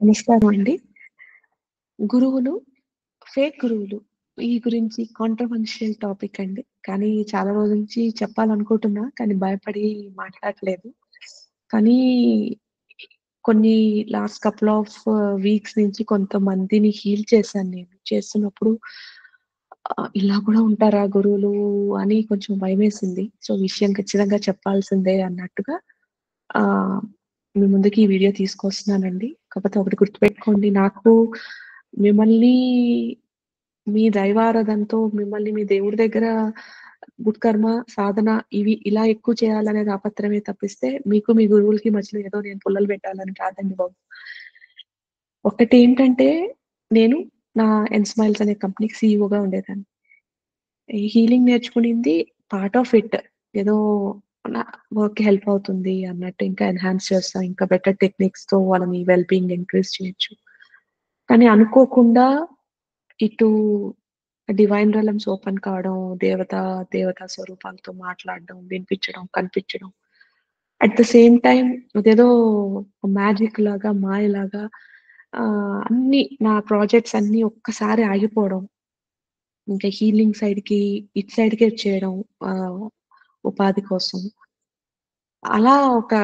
నమస్కారం అండి. గురువులు, ఫేక్ గురువులు ఈ గురించి కాంట్రోవర్షియల్ టాపిక్ అండి. కానీ చాలా రోజుల నుంచి చెప్పాలనుకుంటున్నా. కానీ భయపడి మాట్లాడట్లేదు. కానీ కొన్ని లాస్ట్ కపుల్ ఆఫ్ వీక్స్ నుంచి కొంతమందిని హీల్ చేశాను నేను. చేస్తున్నప్పుడు ఇలా కూడా ఉంటారా గురువులు అని కొంచెం భయమేసింది. సో, విషయం ఖచ్చితంగా చెప్పాల్సిందే అన్నట్టుగా ఆహ్, మీ ముందుకి ఈ వీడియో తీసుకొస్తున్నానండి. కాకపోతే ఒకటి గుర్తుపెట్టుకోండి. నాకు మిమ్మల్ని మీ దైవారాధనతో మిమ్మల్ని మీ దేవుడి దగ్గర గుడ్ కర్మ, సాధన ఇవి ఇలా ఎక్కువ చేయాలనే తాపత్రయమే తప్పిస్తే, మీకు మీ గురువులకి మధ్యలో ఏదో నేను పుల్లలు పెట్టాలని కాదండి బాబు. ఒకటేంటంటే, నేను నా ఎన్‌స్మైల్స్ అనే కంపెనీకి సీఈఓగా ఉండేదాన్ని. ఈ హీలింగ్ నేర్చుకునింది పార్ట్ ఆఫ్ ఇట్. ఏదో నా వర్క్‌కి హెల్ప్ అవుతుంది అన్నట్టు ఇంకా ఎన్హాన్స్ చేస్తా. ఇంకా బెటర్ టెక్నిక్స్‌తో వాళ్ళని వెల్ బీయింగ్ ఇంక్రీజ్ చేయొచ్చు. కానీ అనుకోకుండా ఇటు డివైన్ రిలమ్స్ ఓపెన్ కావడం, దేవతా స్వరూపాలతో మాట్లాడడం, వినిపించడం, కనిపించడం. అట్ ద సేమ్ టైమ్ అదేదో మ్యాజిక్ లాగా, మాయలాగా అన్నీ నా ప్రాజెక్ట్స్ అన్నీ ఒక్కసారి ఆగిపోవడం. ఇంకా హీలింగ్ సైడ్‌కి, ఇటు సైడ్‌కే వచ్చేయడం ఆహ్, ఉపాధి కోసం. అలా ఒక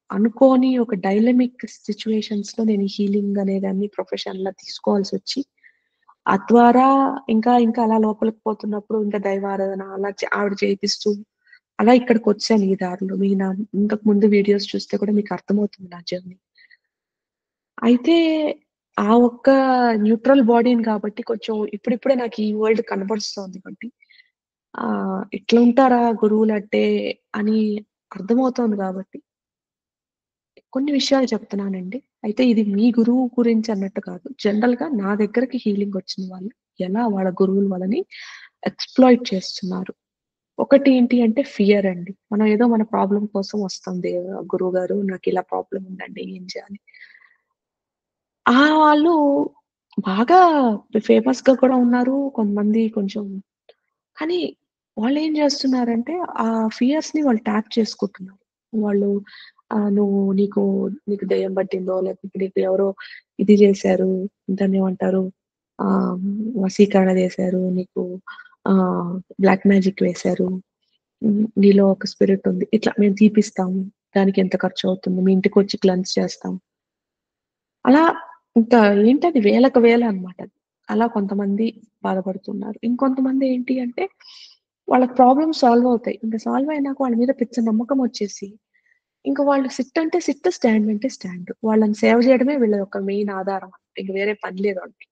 అనుకోని ఒక డైలమిక్ సిట్యుయేషన్స్‌లో నేను ఈ హీలింగ్ అనేదాన్ని ప్రొఫెషన్‌లా తీసుకోవాల్సొచ్చి, ద్వారా ఇంకా అలా లోపలికి పోతున్నప్పుడు ఇంకా దైవారాధన అలా ఆవిడ చేపిస్తూ, అలా ఇక్కడికొచ్చాను ఈ దారిలో. ఇంతకు ముందు వీడియోస్ చూస్తే కూడా మీకు అర్థమవుతుంది నా జర్నీ. అయితే ఆ ఒక్క న్యూట్రల్ బాడీని కాబట్టి కొంచెం ఇప్పుడిప్పుడే నాకు ఈ వరల్డ్ కనబడుస్తోంది కాబట్టి ఇట్లుంటారా గురువులంటే అని అర్థమవుతోంది కాబట్టి కొన్ని విషయాలు చెప్తున్నానండి. అయితే ఇది మీ గురువు గురించి అన్నట్టు కాదు. జనరల్‌గా నా దగ్గరకి హీలింగ్ వచ్చిన వాళ్ళు ఎలా వాళ్ళ గురువులు వాళ్ళని ఎక్స్‌ప్లాయిట్ చేస్తున్నారు. ఒకటి ఏంటి అంటే ఫియర్ అండి. మనం ఏదో మన ప్రాబ్లమ్ కోసం వస్తాం గురువుగారు నాకిలా ప్రాబ్లమ్ ఉందండి ఏం చేయాలి? వాళ్ళు బాగా ఫేమస్‌గా కూడా ఉన్నారు. కొంతమంది కొంచెం కానీ వాళ్ళేం జేస్తున్నారంటే, ఆ ఫియర్స్‌ని వాళ్ళు ట్యాప్ చేసుకుంటున్నారు. వాళ్ళు నీకు దెయ్యం పట్టిందో, లేకపోతే నీకు ఎవరో ఇది జేశారు, దాన్నేమంటారు ఆహ్, వశీకరణ జేశారు, నీకు ఆహ్, బ్లాక్ మ్యాజిక్ వేశారు, నీలో ఒక స్పిరిట్ ఉంది. ఇట్లా మేము తీపిస్తాము. దానికెంత ఖర్చవుతుంది, మీ ఇంటికొచ్చి క్లెన్స్ చేస్తాం. అలా ఇంకా ఏంటది వేలకు వేలనమాట. అలా కొంతమంది బాధపడుతున్నారు. ఇంకొంతమంది ఏంటి అంటే, వాళ్ళకి ప్రాబ్లమ్స్ సాల్వ్ అవుతాయి. ఇంక సాల్వ్ అయినాక వాళ్ళ మీద పిచ్చ నమ్మకమొచ్చేసి, ఇంక వాళ్ళు సిట్ అంటే సిట్, స్టాండ్ అంటే స్టాండ్. వాళ్ళని సేవ చేయడమే వీళ్ళ యొక్క మెయిన్ ఆధారం. ఇంక వేరే పని లేదు వాళ్ళకి.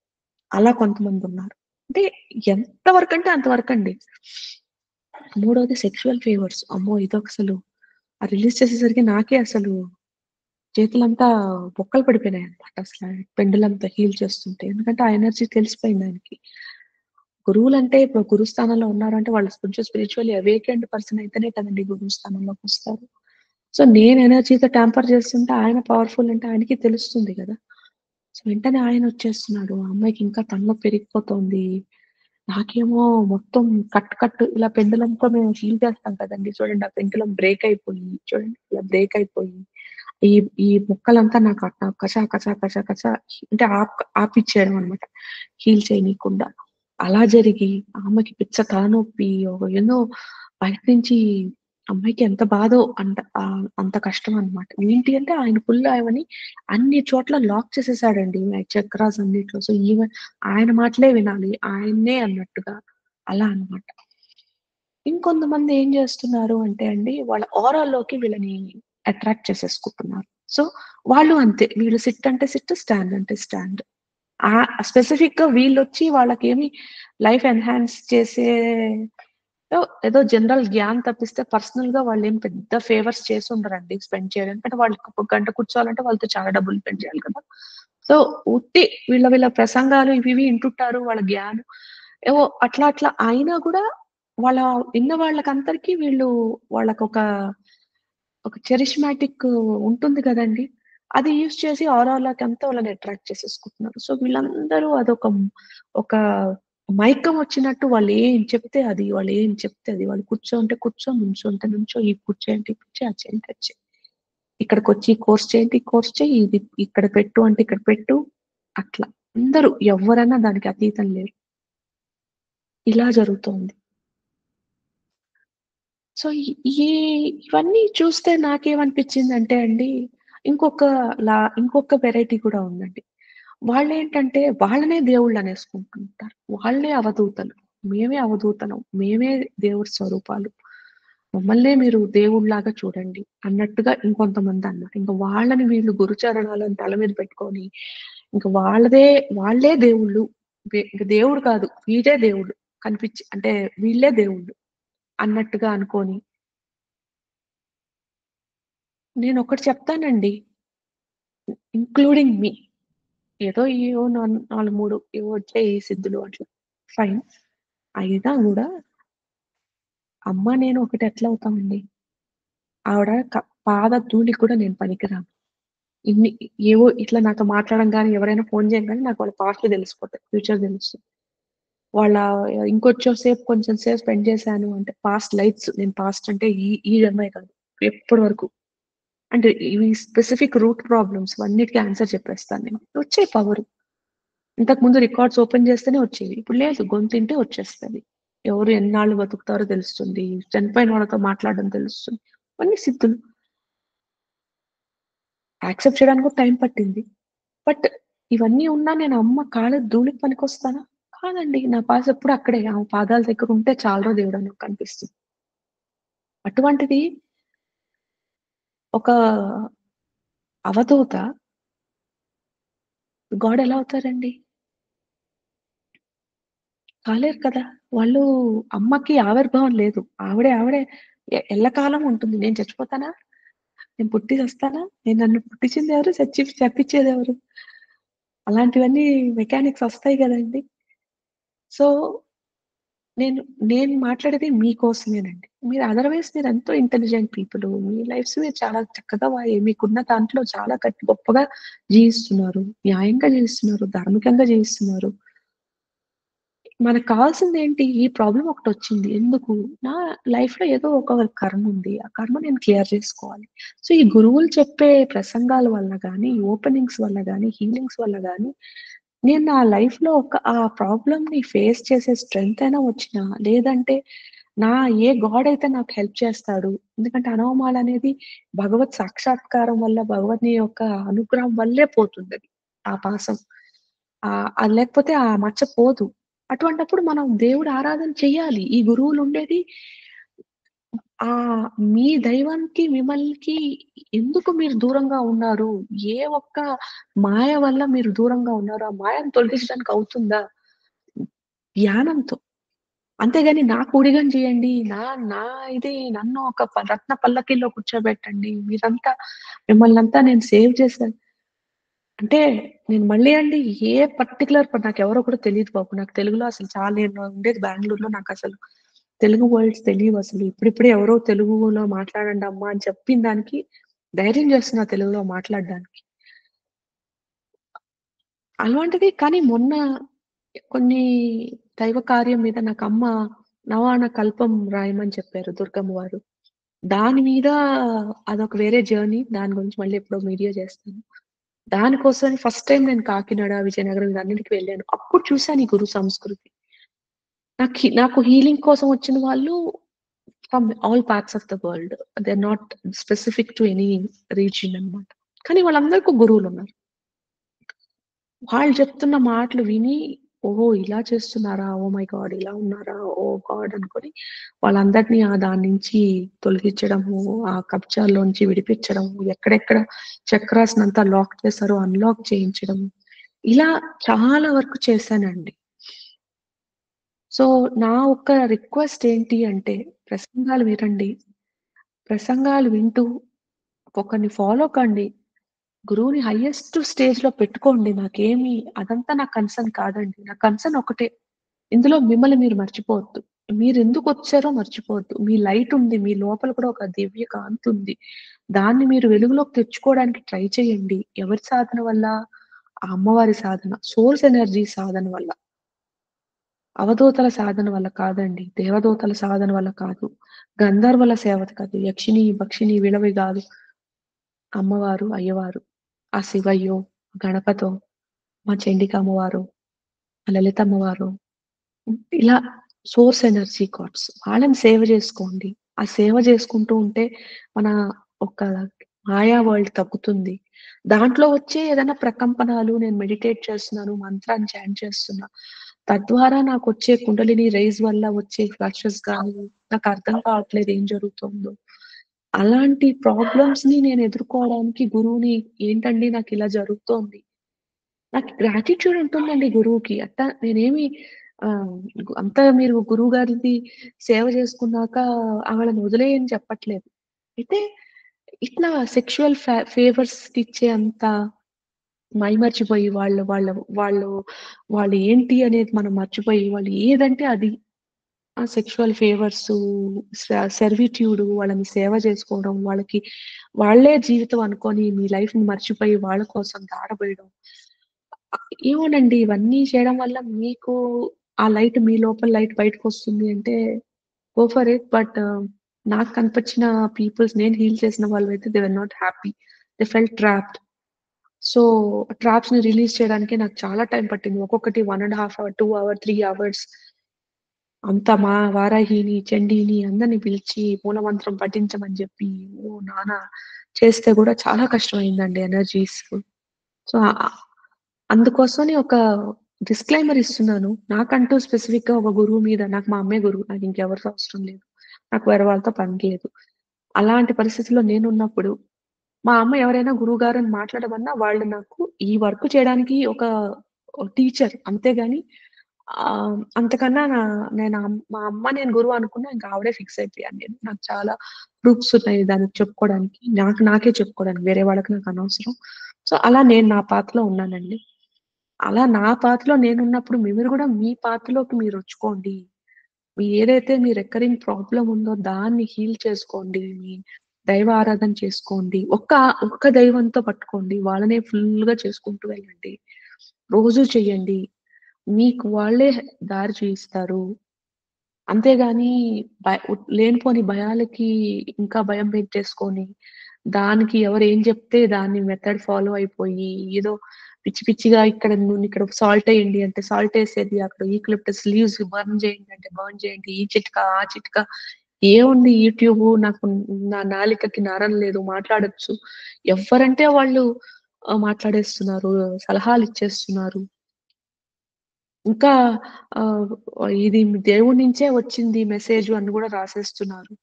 అలా కొంతమందున్నారు. అంటే ఎంత వరకంటే అంత వరకండి. మూడోది సెక్సువల్ ఫేవర్స్. అమ్మో! ఇదసలు రిలీజ్ చేసేసరికి నాకే అసలు చేతులంతా బొక్కలు పడిపోయినాయన్నమాట అసల. పెండులంతా హీల్ చేస్తుంటే. ఎందుకంటే ఆ ఎనర్జీ తెలిసిపోయింది ఆయనకి. గురువులంటే ఇప్పుడు గురు స్థానంలో ఉన్నారంటే వాళ్ళు కొంచెం స్పిరిచువల్లీ అవేకెండ్ పర్సన్ అయితేనే కదండీ గురువు స్థానంలోకొస్తారు. సో, నేను ఎనర్జీతో ట్యాంపర్ చేస్తుంటే ఆయన పవర్‌ఫుల్ అంటే ఆయనకి తెలుస్తుంది గదా! సో, వెంటనే ఆయనొచ్చేస్తున్నాడు. ఆ అమ్మాయికి ఇంకా తలనొప్పి పెరిగిపోతోంది. నాకేమో మొత్తం కట్ ఇలా పెండులంతో మేము హీల్ చేస్తాం కదండీ! చూడండి ఆ పెండులం బ్రేక్ అయిపోయి చూడండి ఇలా బ్రేక్ అయిపోయి ఈ ఈ ముక్కలంతా నాకు అట్లా కచా అంటే ఆపిచ్చేయడం అన్నమాట. హీల్ చేయనీయకుండా. అలా జరిగి ఆ అమ్మాయికి పిచ్చ తలనొప్పి ఏందో బయట నుంచి అమ్మాయికి ఎంత బాధో అంత కష్టం అన్నమాట. ఏంటి అంటే ఆయన ఫుల్ ఆమెని అన్ని చోట్ల లాక్ చేసేసాడండి. చక్రాస్ అన్నిట్లో. సో, ఆయన మాటలే వినాలి. ఆయన్నే అన్నట్టుగా అలా అన్నమాట. ఇంకొంతమంది ఏం జేస్తున్నారు అంటే అండి, వాళ్ళ ఆరాలోకి వీళ్ళని అట్రాక్ట్ చేసేసుకుంటున్నారు. సో, వాళ్ళు అంతే. వీళ్ళు సిట్ అంటే సిట్, స్టాండ్ అంటే స్టాండ్. స్పెసిఫిక్‌గా వీళ్ళొచ్చి వాళ్ళకేమి లైఫ్ ఎన్హాన్స్ చేసే ఏదో జనరల్ జ్ఞాన్ తప్పిస్తే పర్సనల్‌గా వాళ్ళేం పెద్ద ఫేవర్స్ చేసుండరండి స్పెండ్ చేయడానికి. ఎందుకంటే వాళ్ళకి ఒక గంట కూర్చోవాలంటే వాళ్ళతో చాలా డబ్బులు స్పెండ్ చేయాలి కదా! సో, ఉత్తి వీళ్ళ ప్రసంగాలు ఇవి వింటుంటారు. వాళ్ళ జ్ఞానం ఏవో అట్లా అయినా కూడా వాళ్ళ విన్న వాళ్ళకందరికి వాళ్ళకొక చెరిష్మాటిక్ ఉంటుంది కదండీ! అది యూజ్ చేసి ఆరాలకంతా వాళ్ళని అట్రాక్ట్ చేసేసుకుంటున్నారు. సో, వీళ్ళందరూ ఒక మైకం వచ్చినట్టు వాళ్ళు ఏం చెప్తే అది. వాళ్ళు కూర్చో అంటే కూర్చో, నుంచో అంటే నుంచో, ఈ కుర్చీ అంటే ఈ కుర్చీ, అది చేయంటే అది చెయి. ఇక్కడికొచ్చి ఈ కోర్స్ చేయండి, ఈ కోర్స్ చెయ్యి, ఇది ఇక్కడ పెట్టు అంటే ఇక్కడ పెట్టు. అట్లా. అందరూ ఎవ్వరైనా దానికి అతీతం లేరు. ఇలా జరుగుతోంది. సో, ఈ ఇవన్నీ చూస్తే నాకేమనిపించిందంటే అండి, ఇంకొక ఇంకొక వెరైటీ కూడా ఉందండి. వాళ్ళేంటంటే వాళ్ళనే దేవుళ్ళనేసుకుంటుంటారు. వాళ్ళే అవధూతలు. మేమే అవధూతలం. మేమే దేవుడి స్వరూపాలు. మమ్మల్నే మీరు దేవుడిలాగా చూడండి అన్నట్టుగా ఇంకొంతమందన్నారు. ఇంక వాళ్ళని వీళ్ళు గురుచరణాలను తల మీద పెట్టుకొని, ఇంక వాళ్ళే దేవుళ్ళు. ఇంక దేవుడు కాదు. వీడే దేవుడు. అంటే వీళ్ళే దేవుళ్ళు అన్నట్టుగా అనుకోని, నేనొకటి చెప్తానండి. ఇంక్లూడింగ్ మీ. ఏదో ఏవో 4, 3 ఏవో వచ్చాయి సిద్ధులు అట్లా. ఫైన్. అయినా గూడా అమ్మ, నేను ఒకటి ఎట్లా అవుతామండి? ఆవిడ పాద ధూళికి కూడా నేను పనికిరాను. ఇన్ని ఏవో ఇట్లా నాతో మాట్లాడంగానే ఎవరైనా ఫోను చేయంగానే నాకు వాళ్ళ పాస్ట్‌లు తెలిసిపోతాయి. ఫ్యూచర్ తెలుస్తది. వాళ్ళ ఇంకొంచెం సేపు కొంచెం సేపు స్పెండ్ చేశాను అంటే పాస్ట్ లైఫ్స్ నేను పాస్ట్ అంటే ఈ జన్మే కాదు. ఎప్పటి వరకు. అంటే ఇవి స్పెసిఫిక్ రూట్ ప్రాబ్లమ్స్ అన్నిటికి ఆన్సర్ చెప్పేస్తాను నేను. వచ్చాయి పవరు. ఇంతకుముందు రికార్డ్స్ ఓపెన్ చేస్తేనే వచ్చేవి. ఇప్పుడు లేదు. గొంతింటే వచ్చేస్తది. ఎవరు ఎన్నాళ్ళు బతుకుతారో తెలుస్తుంది. చనిపోయిన వాళ్ళతో మాట్లాడడం తెలుస్తుంది. అన్నీ సిద్ధులు. యాక్సెప్ట్ చేయడానికి కూడా టైం పట్టింది. బట్ ఇవన్నీ ఉన్నా నేను అమ్మ కాళ్ళ ధూళికి పనికొస్తానా? కాదండి. నా పాస్ ఎప్పుడు అక్కడే. ఆమె పాదాల దగ్గర ఉంటే చాలురా దేవుడా నాకు కనిపిస్తుంది. అటువంటిది ఒక అవధూత గాడ్ ఎలా అవుతారండి? కాలేరు కదా! వాళ్ళు అమ్మకి ఆవిర్భావం లేదు. ఆవిడే ఎల్లకాలం ఉంటుంది. నేను చచ్చిపోతానా? నేను పుట్టి చస్తానా? నన్ను పుట్టించిందెవరు? చప్పిచ్చేదెవరు? అలాంటివన్నీ మెకానిక్స్ ఒస్తాయి గదండీ! సో, నేను నేను మాట్లాడేది మీకోసమేనండి. మీరు అదర్‌వైస్ మీరెంతో ఇంటెలిజెంట్ పీపులు. మీ లైఫ్స్ మీరు చాలా చక్కగా మీకున్న దాంట్లో చాలా గొప్పగా జీవిస్తున్నారు. న్యాయంగా జీవిస్తున్నారు. ధార్మికంగా జీవిస్తున్నారు. మనకు కావాల్సిందేంటి? ఈ ప్రాబ్లమ్ ఒకటొచ్చింది. ఎందుకు? నా లైఫ్‌లో ఏదో ఒక కర్మ ఉంది. ఆ కర్మ నేను క్లియర్ చేసుకోవాలి. సో, ఈ గురువులు చెప్పే ప్రసంగాల వల్ల గాని, ఓపెనింగ్స్ వల్ల గాని, హీలింగ్స్ వల్ల గాని, నేను నా లైఫ్‌లో ఆ ప్రాబ్లమ్‌ని ఫేస్ చేసే స్ట్రెంత్ అయినా వచ్చినా, లేదంటే నా గాడ్ అయితే నాకు హెల్ప్ చేస్తాడు. ఎందుకంటే అనవమాలనేది భగవత్ సాక్షాత్కారం వల్ల, భగవతుని యొక్క అనుగ్రహం వల్లే పోతుందది. ఆ పాసం. అది లేకపోతే ఆ మచ్చ పోదు. అటువంటప్పుడు మనం దేవుడి ఆరాధన చెయ్యాలి. ఈ గురువులుండేది మీ దైవానికి మిమ్మల్కి ఎందుకు మీరు దూరంగా ఉన్నారు? ఏ ఒక్క మాయ వల్ల మీరు దూరంగా ఉన్నారు? ఆ మాయను తొలగించడానికి అవుతుందా? ధ్యానంతో. అంతేగాని నాకు ఊడిగం చేయండి. నా నా ఇది నన్ను ఒక రత్న పల్లకిలో కూర్చోబెట్టండి. మిమ్మల్నంతా నేను సేవ్ చేశాను. అంటే నేను మళ్ళీ అండి ఏ పర్టిక్యులర్ నాకెవరో కూడా తెలీదు బాబు. నాకు తెలుగులో అసలు నేను ఉండేది బెంగుళూరులో. నాకసలు తెలుగు వర్డ్స్ తెలీవసలు. ఇప్పుడిప్పుడే ఎవరో తెలుగులో మాట్లాడండి అమ్మా అని చెప్పిన దానికి ధైర్యం చేస్తున్నా తెలుగులో మాట్లాడడానికి. అలాంటిది కానీ మొన్న కొన్ని దైవ కార్యం మీద నాకమ్మ నవాన కల్పం రాయమని చెప్పారు దుర్గమ్మ వారు. దాని మీద అదొక వేరే జర్నీ. దాని గురించి మళ్ళీ ఎప్పుడో వీడియో చేస్తాను. దానికోసమని ఫస్ట్ టైమ్ నేను కాకినాడ, విజయనగరం ఇవన్నిటికి వెళ్ళాను. అప్పుడు చూసాను ఈ గురు సంస్కృతి. నాకు హీలింగ్ కోసం వచ్చిన వాళ్ళు from all parts of the world. They are not specific to any region అన్నమాట. కానీ వాళ్ళందరికి ఒక గురువులున్నారు. వాళ్ళు చెప్తున్న మాటలు విని, ఓహో! ఇలా చేస్తున్నారా? Oh my God! ఇలా ఉన్నారా? ఓహ్ గాడ్! అనుకోని వాళ్ళందరిని దాని నుంచి తొలగించడము, ఆ కబ్జాల్లోంచి విడిపించడము, ఎక్కడెక్కడ చక్రాస్‌నంతా లాక్ చేశారో అన్‌లాక్ చేయించడం. ఇలా చాలా వరకు చేశానండి. సో, నా ఒక్క రిక్వెస్ట్ ఏంటి అంటే ప్రసంగాలు వినండి. ప్రసంగాలు వింటూ ఒకరిని ఫాలో కండి. గురువుని హైయెస్ట్ స్టేజ్‌లో పెట్టుకోండి. అదంతా నాకు కన్సర్న్ కాదండి. నా కన్సర్న్ ఒకటే. ఇందులో మిమ్మల్ని మీరు మర్చిపోవద్దు. మీరెందుకొచ్చారో మర్చిపోవద్దు. మీ లైట్ ఉంది. మీ లోపల కూడా ఒక దివ్య కాంతుంది. దాన్ని మీరు వెలుగులోకి తెచ్చుకోవడానికి ట్రై చేయండి. ఎవరి సాధన వల్ల? ఆ అమ్మవారి సాధన. సోర్స్ ఎనర్జీ సాధన వల్ల. అవధూతల సాధన వల్ల కాదండి. దేవదూతల సాధన వల్ల కాదు. గంధర్వుల సేవత కాదు. యక్షిని, భక్షిని వీళ్ళవి గాదు. అమ్మవారు, అయ్యవారు, ఆ శివయ్యో, గణపతో, మా చండికామ్మవారో, లలితమ్మవారో ఇలా సోర్స్ ఎనర్జీ గాడ్స్ వాళ్ళని సేవ జేసుకోండి. ఆ సేవ జేసుకుంటూ ఉంటే మన ఒక మాయా వరల్డ్ తగ్గుతుంది. దాంట్లో వచ్చే ఏదైనా ప్రకంపనలు నేను మెడిటేట్ చేస్తున్నాను, మంత్రాన్ని చాంట్ చేస్తున్నా. తద్వారా నాకొచ్చే కుండలిని రైజ్ వల్ల వచ్చే ఫ్లషెస్ గాని, నాకర్థం కావట్లేదు ఏం జరుగుతుందో. అలాంటి ప్రాబ్లమ్స్‌ని నేను ఎదుర్కోవడానికి గురువుని ఏంటండి నాకిలా జరుగుతోంది. నాకు గ్రాటిట్యూడ్ ఉంటుందండి గురువుకి. నేనేమి ఆహ్, అంతా మీరు గురువు గారిది సేవ చేసుకున్నాక ఆళ్ళని వదిలేయని చెప్పట్లేదు. అయితే ఇట్లా సెక్షువల్ ఫేవర్స్ ఇచ్చే అంత మైమర్చిపోయి వాళ్ళు వాళ్ళు ఏంటి అనేది మనం మర్చిపోయి వాళ్ళు ఏదంటే అది ఆ సెక్షువల్ ఫేవర్సు, సెర్విట్యూడ్ వాళ్ళని సేవ చేసుకోవడం, వాళ్ళే జీవితం అనుకోని మీ లైఫ్‌ని మర్చిపోయి వాళ్ళ కోసం దారబోయడం. ఏమోనండి ఇవన్నీ చేయడం వల్ల మీకు ఆ లైట్ మీ లోపల లైట్ బయటకొస్తుంది అంటే గో ఫర్ ఇట్. బట్ నాకు కనిపించిన నేను హీల్ చేసిన వాళ్ళైతే they were not happy. They felt trapped. So, ట్రాప్స్‌ని రిలీజ్ చేయడానికే నాకు చాలా టైం పట్టింది. ఒక్కొక్కటి 1 ½ అవర్, 2 అవర్, 3 అవర్స్ అంతా మా వారాహిని, చండీని అందరిని పిలిచి మూలమంత్రం పఠించమని జెప్పి, ఓ నాన్న చేస్తే గూడా చాలా కష్టమైందండి ఎనర్జీస్. సో, అందుకోసమని ఒక డిస్క్లైమర్ ఇస్తున్నాను. నాకంటూ స్పెసిఫిక్‌గా ఒక గురువు మీద నాకు మా అమ్మే గురువు. నాకింకెవరితో అవసరం లేదు. నాకు వేరే వాళ్ళతో పని లేదు. అలాంటి పరిస్థితిలో నేనున్నప్పుడు, మా అమ్మ ఎవరైనా గురువుగారని మాట్లాడమన్నా వాళ్ళు నాకు ఈ వర్క్ చేయడానికి ఒక టీచర్. అంతేగాని అంతకన్నా మా అమ్మ నేను గురువు అనుకున్నా ఇంక ఆవిడే ఫిక్స్ అయిపోయాను నేను. నాకు చాలా ప్రూఫ్స్ ఉన్నాయి దానికి చెప్పుకోవడానికి. నాకే చెప్పుకోవడానికి. వేరే వాళ్ళకి నాకు అనవసరం. సో, అలా నేను నా పాత్రలో ఉన్నానండి. అలా నా పాత్రలో నేనున్నప్పుడు మీరు గూడా మీ పాత్రలోకి మీరొచ్చుకోండి. ఏదైతే మీ రికరింగ్ ప్రాబ్లమ్ ఉందో దాన్ని హీల్ చేసుకోండి. మీ దైవ ఆరాధన చేసుకోండి. ఒక్క దైవంతో పట్టుకోండి. వాళ్ళనే ఫుల్‌గా చేసుకుంటూ వెళ్ళండి. రోజు చెయ్యండి. మీకు వాళ్ళే దారి చూయిస్తారు. అంతేగాని లేనిపోని భయాలకి ఇంకా భయం పెట్టేసుకొని, దానికి ఎవరేం జెప్తే దాన్ని మెథడ్ ఫాలో అయిపోయి, ఏదో పిచ్చి పిచ్చిగా ఇక్కడ సాల్టేయండి అంటే సాల్టేసేది, అక్కడ యూకలిప్టస్ లీవ్స్ బర్న్ చేయండి అంటే బర్న్ చేయండి. ఈ చిట్కా, ఆ చిట్కా ఏముంది యూట్యూబు నాకు నా నాలికకి నరం లేదు మాట్లాడొచ్చు. ఎవ్వరంటే వాళ్ళు మాట్లాడేస్తున్నారు. సలహాలిచ్చేస్తున్నారు. ఇంకా ఆహ్, ఇది దేవుడి నుంచే వచ్చింది మెసేజు అని గూడా రాసేస్తున్నారు.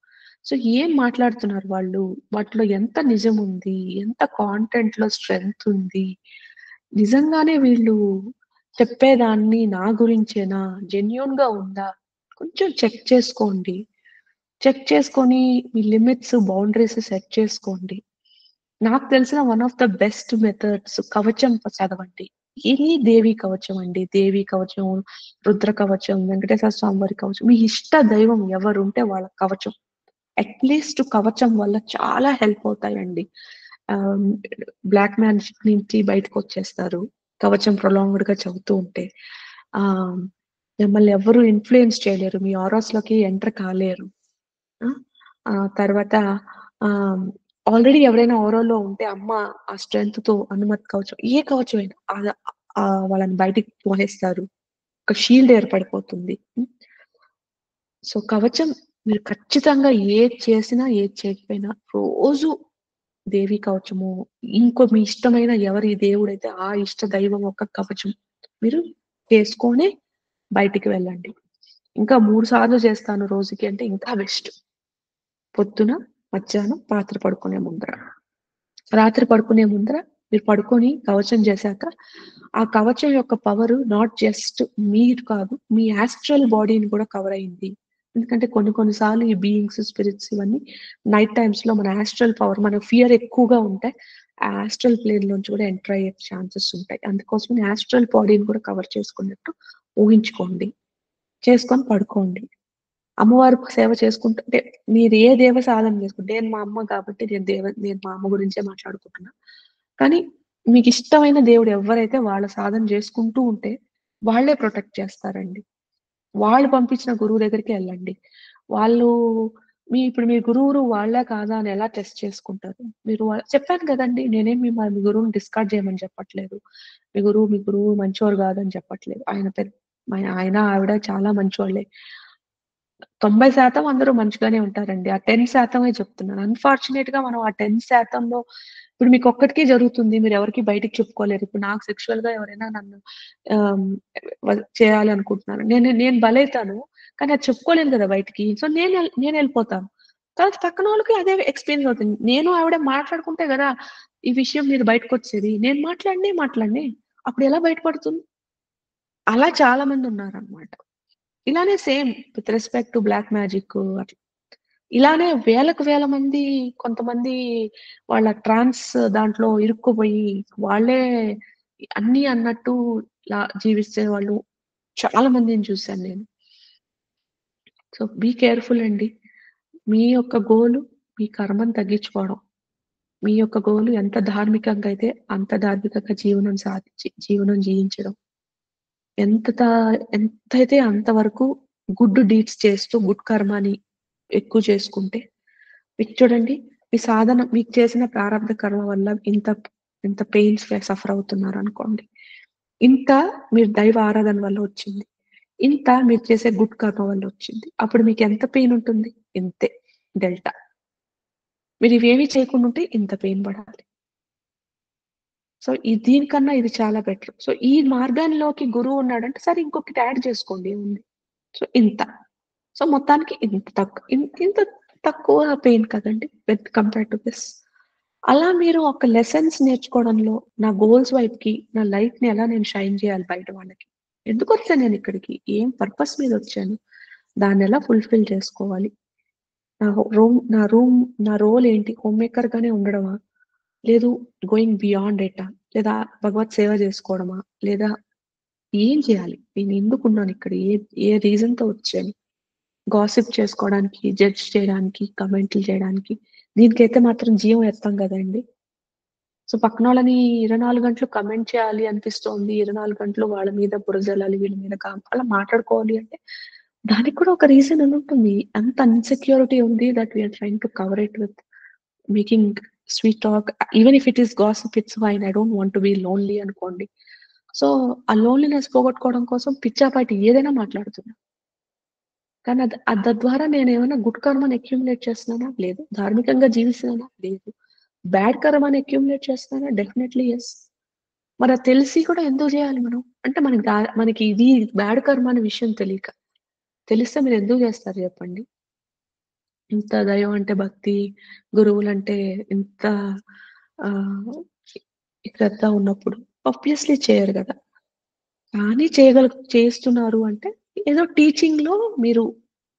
సో, ఏం మాట్లాడుతున్నారు వాళ్ళు? వాటిలో ఎంత నిజముంది? ఎంత కాంటెంట్‌లో స్ట్రెంత్ ఉంది? నిజంగానే వీళ్ళు చెప్పేదాన్ని నా గురించేనా? జెన్యూన్‌గా ఉందా? కొంచెం చెక్ చేసుకోండి. చెక్ చేసుకొని మీ లిమిట్స్, బౌండరీస్ సెట్ చేసుకోండి. నాకు తెలిసిన one of the best methods కవచం చదవండి. ఇది దేవి కవచం అండి. దేవి కవచం, రుద్ర కవచం, వెంకటేశ్వర స్వామి వారి కవచం. మీ ఇష్ట దైవం ఎవరుంటే వాళ్ళ కవచం. అట్‌లీస్ట్ కవచం వల్ల చాలా హెల్ప్ అవుతాయండి. ఆహ్, బ్లాక్ మ్యాజిక్ నుంచి బయటకొచ్చేస్తారు. కవచం ప్రొలాంగ్డ్‌గా చదువుతూ ఉంటే. ఆహ్, మిమ్మల్ని ఎవ్వరు ఇన్‌ఫ్లూయెన్స్ చేయలేరు. మీ ఆరాస్‌లోకి ఎంటర్ కాలేరు. ఆ! తర్వాత ఆహ్, ఆల్రెడీ ఎవరైనా ఓరోలో ఉంటే అమ్మ ఆ స్ట్రెంగ్త్‌తో హనుమత్ కవచం ఏ కవచమైనా వాళ్ళని బయటికి తోసేస్తారు. ఒక షీల్డ్ ఏర్పడిపోతుంది. హ్మ్. సో, కవచం మీరు ఖచ్చితంగా ఏది చేసినా, ఏది చేయకపోయినా రోజు దేవి కవచము, మీ ఇష్టమైన ఎవరి దేవుడైతే ఆ ఇష్ట దైవం యొక్క కవచం మీరు చేసుకొనే బయటికి వెళ్ళండి. ఇంకా 3 సార్లు చేస్తాను రోజుకి అంటే ఇంకా బెస్ట్. పొద్దున, మధ్యాహ్నం, రాత్రి పడుకునే ముందర. రాత్రి పడుకునే ముందర మీరు పడుకొని కవచం చేశాక, ఆ కవచం యొక్క పవరు నాట్ జస్ట్ మీరు కాదు, మీ యాస్ట్రల్ బాడీని కూడా కవర్ అయింది. ఎందుకంటే కొన్ని కొన్ని సార్లు ఈ బీయింగ్స్, స్పిరిట్స్ ఇవన్నీ నైట్ టైమ్స్‌లో మన యాస్ట్రల్ పవర్ మన ఫియర్ ఎక్కువగా ఉంటే, ఆ యాస్ట్రల్ ప్లేన్‌లోంచి కూడా ఎంటర్ అయ్యే ఛాన్సెస్ ఉంటాయి. అందుకోసమని యాస్ట్రల్ బాడీని కూడా కవర్ చేసుకున్నట్టు ఊహించుకోండి. చేసుకొని పడుకోండి. అమ్మవారి సేవ చేసుకుంటూ అంటే మీరు ఏ దేవ సాధన చేసుకుంటే నేను మా అమ్మ కాబట్టి నేను మా అమ్మ గురించే మాట్లాడుకుంటున్నా. కానీ మీకిష్టమైన దేవుడు ఎవ్వరైతే వాళ్ళ సాధన చేసుకుంటూ ఉంటే వాళ్ళే ప్రొటెక్ట్ చేస్తారండి. వాళ్ళు పంపించిన గురువు దగ్గరికే ఎళ్ళండి. వాళ్ళు ఇప్పుడు మీ గురువులు వాళ్ళా కాదా అని ఎలా టెస్ట్ చేసుకుంటారు? మీరు చెప్పాను కదండీ! నేనేం మీ గురువుని డిస్కార్డ్ చేయమని చెప్పట్లేదు. మీ గురువు మంచోరు కాదని చెప్పట్లేదు. ఆయన, ఆవిడ చాలా మంచోళ్ళే. 90% అందరూ మంచిగానే ఉంటారండి. ఆ 10% చెప్తున్నాను. అన్‌ఫార్చునేట్‌గా మనం ఆ 10%లో ఇప్పుడు మీకొక్కడికే జరుగుతుంది. మీరెవరికీ బయటికి చెప్పుకోలేరు. ఇప్పుడు నాకు సెక్సువల్‌గా ఎవరైనా నన్ను ఆహ్, చేయాలి అనుకుంటున్నారు. నేను నేను బలైతాను. కానీ అది చెప్పుకోలేను గదా బయటికి. సో, నేనెళ్ళిపోతాను. తర్వాత పక్కనోళ్ళకి అదే ఎక్స్‌పీరియన్స్ అవుతుంది. నేను ఆవిడ మాట్లాడుకుంటే గదా! ఈ విషయం మీద బయటకొచ్చేది. నేను మాట్లాడనే. అప్పుడెలా బయటపడుతుంది? అలా చాలా మందున్నారనమాట. ఇలానే same with respect to black magic అట్లా. ఇలానే వేలకు వేల మంది కొంతమంది వాళ్ళ ట్రాన్స్ దాంట్లో ఇరుక్కుపోయి వాళ్ళే అన్నీ అన్నట్టు జీవిచ్చే వాళ్ళు చాలా మందిని చూసాను నేను. సో, బీ కేర్‌ఫుల్ అండి. మీ యొక్క గోలు మీ కర్మను తగ్గించుకోవడం. మీ యొక్క గోలు ఎంత ధార్మికంగా అయితే అంత ధార్మికంగా జీవనం జీవించడం. ఎంత తా ఎంతైతే అంతవరకు గుడ్ డీడ్స్ చేస్తూ గుడ్ కర్మని ఎక్కువ చేసుకుంటే మీకు చూడండి మీ సాధన మీకు చేసిన ప్రారబ్ధ కర్మ వల్ల ఇంత పెయిన్స్ సఫర్ అవుతున్నారనుకోండి. ఇంత మీరు దైవ ఆరాధన వల్ల వచ్చింది. ఇంత మీరు చేసే గుడ్ కర్మ వల్ల వచ్చింది. అప్పుడు మీకెంత పెయిన్ ఉంటుంది? ఇంతే డెల్టా. మీరివేమి చేయకుండా ఉంటే ఇంత పెయిన్ పడాలి. సో, దీనికన్నా ఇది చాలా బెటర్. సో, ఈ మార్గంలోకి గురువు ఉన్నాడంటే సరే ఇంకొకటి యాడ్ చేసుకోండి ఏముంది. సో, ఇంత. సో, మొత్తానికి ఇంత తక్కువ పెయిన్ కదండీ! Compared to this. అలా మీరు ఒక లెసన్స్ నేర్చుకోవడంలో నా గోల్స్ వైపుకి, నా లైట్‌ని ఎలా నేను షైన్ చేయాలి బయట వాళ్ళకి. ఎందుకొచ్చాను నేనిక్కడికి? ఏం పర్పస్ మీదొచ్చాను? దాన్నెలా ఫుల్‌ఫిల్ చేసుకోవాలి? నా హో రూమ్ నా రూమ్ నా రోల్ ఏంటి? హోమ్ మేకర్‌గానే ఉండడమా? లేదు గోయింగ్ బియాండ్ ఇట్టా? లేదా భగవత్ సేవ జేసుకోవడమా? లేదా ఏం చేయాలి? నేనెందుకున్నానిక్కడ? ఏ రీజన్‌తో వచ్చాను? గాసిప్ చేసుకోవడానికి, జడ్జ్ చేయడానికి, కామెంట్లు చేయడానికి. దీనికైతే మాత్రం జీవం ఎత్తం గదండీ! సో, పక్కనోళ్ళని 24 గంటలు కామెంట్ చేయాలి అనిపిస్తోంది. 24 గంటలు వాళ్ళ మీద బురద జల్లాలి, వీళ్ళ మీద అలా మాట్లాడుకోవాలి అంటే, దానికి కూడా ఒక రీజన్ ఉంటుంది. అంత ఇన్‌సెక్యూరిటీ ఉంది that we are trying to cover it with making sweet talk. Even if it is gossip it's fine. I don't want to be lonely అనుకోండి. సో, ఆ లోన్‌లీనెస్ పోగొట్టుకోవడం కోసం పిచ్చాపాటి ఏదైనా మాట్లాడుతున్నా. కానీ తద్వారా నేనేమన్నా గుడ్ కర్మని అక్యుములేట్ చేస్తున్నానా? లేదు. ధార్మికంగా జీవిస్తున్నానా? లేదు. బ్యాడ్ కర్మని అక్యుములేట్ చేస్తున్నానా? Definitely yes. మరది తెలిసి కూడా ఎందుకు జేయాలి మనం? అంటే మనకి ఇది బ్యాడ్ కర్మ అనే విషయం తెలీక. తెలిస్తే మీరెందుకు జేస్తారు జెప్పండి? ఇంత దైవం అంటే భక్తి, గురువులంటే ఇంత ఆహ్, శ్రద్ధ ఉన్నప్పుడు ఆబ్వియస్‌లీ చేయరు గదా! కానీ చేస్తున్నారు అంటే ఏదో టీచింగ్‌లో మీరు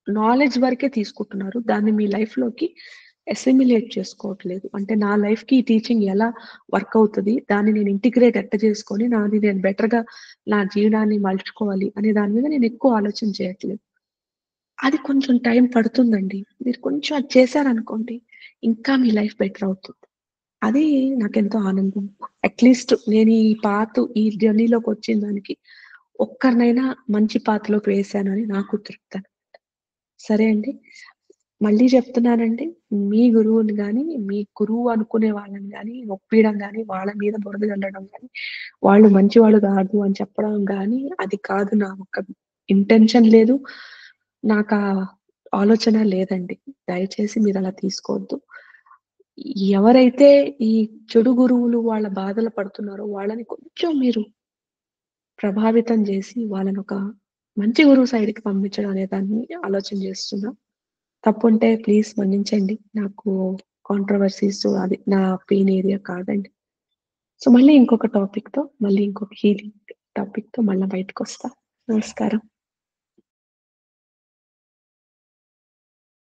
నాలెడ్జ్ వరకే తీసుకుంటున్నారు. దాన్ని మీ లైఫ్‌లోకి అసిమిలేట్ చేసుకోవట్లేదు. అంటే నా లైఫ్‌కి ఈ టీచింగ్ ఎలా వర్క్ అవుతది? దాన్ని నేను ఇంటిగ్రేట్ చేసుకొని నాది నేను బెటర్‌గా నా జీవనాన్ని మలుచుకోవాలి అనే దాని మీద నేను ఎక్కువ ఆలోచన చేయట్లేదు. అది కొంచెం టైం పడుతుందండి. మీరు కొంచెం అది చేశారనుకోండి, ఇంకా మీ లైఫ్ బెటర్ అవుతుంది. అది నాకెంతో ఆనందం. అట్‌లీస్ట్ నేను ఈ జర్నీలోకొచ్చిన దానికి ఒక్కరినైనా మంచి పాతలోకి వేశానని నాకు తృప్తి. సరే అండి. మళ్ళీ చెప్తున్నానండి. మీ గురువుని గాని, మీ గురువు అనుకునే వాళ్ళని గాని నొప్పియడం గాని, వాళ్ళ మీద బురద జల్లడం గాని, వాళ్ళు మంచివాళ్ళు కాదు అని చెప్పడం గాని, అది కాదు నా ఒక ఇంటెన్షన్ లేదు. నాకా ఆలోచన లేదండి. దయచేసి మీరలా తీసుకోవద్దు. ఎవరైతే ఈ చెడు గురువులు వాళ్ళ బాధలు పడుతున్నారో వాళ్ళని కొంచెం మీరు ప్రభావితం జేసి వాళ్ళనొక మంచి గురువు సైడ్‌కి పంపించడం అనే దాన్ని ఆలోచన జేస్తున్నా. తప్పుంటే ప్లీజ్ మన్నించండి. నాకు కాంట్రోవర్సీస్ అది నా పెయిన్ ఏరియా కాదండి. సో, మళ్ళీ ఇంకొక టాపిక్‌తో మళ్ళీ ఇంకొక హీలింగ్ టాపిక్‌తో మళ్ళా బయటకొస్తా. నమస్కారం.